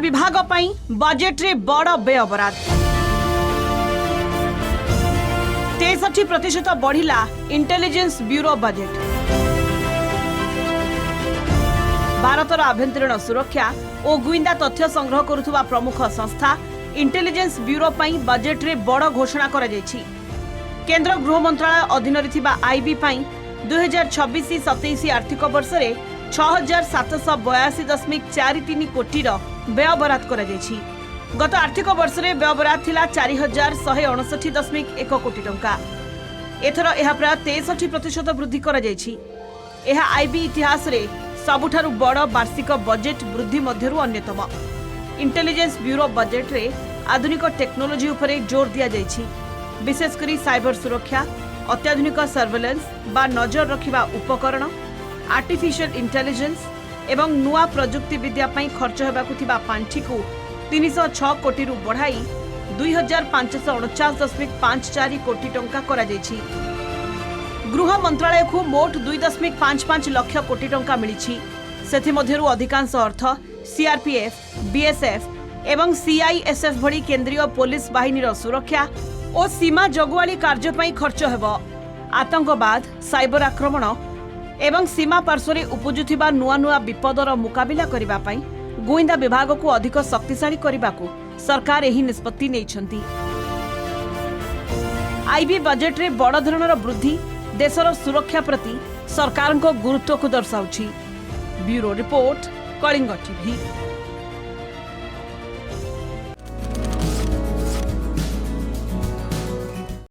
विभाग पई बजेट रे बड़ व्यय बराद 63% बढ़िला इंटेलिजेंस ब्यूरो बजेट। भारतर आभ्यंतरीण सुरक्षा और गुइंदा तथ्य संग्रह करुवा प्रमुख संस्था इंटेलिजेंस ब्यूरो पई बजेट रे बड़ घोषणा करा जायछि। केंद्र गृह मंत्रालय अधीन आईबी 2026-27 आर्थिक वर्ष में 6,782.43 कोटी व्यय बराद करा जायछि। गत आर्थिक वर्ष में व्यय बराद थिला 4,159.1 कोटी टंका। एथर यह प्राय 63% वृद्धि करा जायछि। यह आईबी इतिहास रे सबुठारु बड़ वार्षिक बजेट वृद्धि मध्यरु अन्यतम। इंटेलिजेंस ब्यूरो बजेट रे आधुनिक टेक्नोलोजी उपरे जोर दिया जायछि। विशेषकर साइबर सुरक्षा, अत्याधुनिक सर्वेलेंस बा नजर रखिबा उपकरण, आर्टिफिशियल इंटेलिजेंस एवं नुआ प्रजुक्ति विद्या पई खर्च हेबाकु थिबा पांठी को 306 कोटी रु बढ़ाई 2,549.54 कोटी टंका करा जायछि। गृह मंत्रालय को मोट 2.55 लाख कोटी टंका मिलिछि। सेथि मध्यरु अधिकांश अर्थ सीआरपीएफ, बीएसएफ एवं सीआईएसएफ भली केंद्रीय पुलिस बाहिनीर सुरक्षा और सीमा जगुआली कार्य पई खर्च हेबो। आतंकवाद, साइबर आक्रमण एवं सीमा पार्श्वरे उपजुथिबा नुआ नुआ विपदर मुकाबिला करिबा पई गोइंदा विभाग को अधिक शक्तिशाली करिबाकू सरकार एही निष्पत्ति नेइछंती। आईबी बजेट रे बड़ धरणर वृद्धि देशर सुरक्षा प्रति सरकार गुरुत्व को दर्शाउछि। Bureau report, Kalinga TV.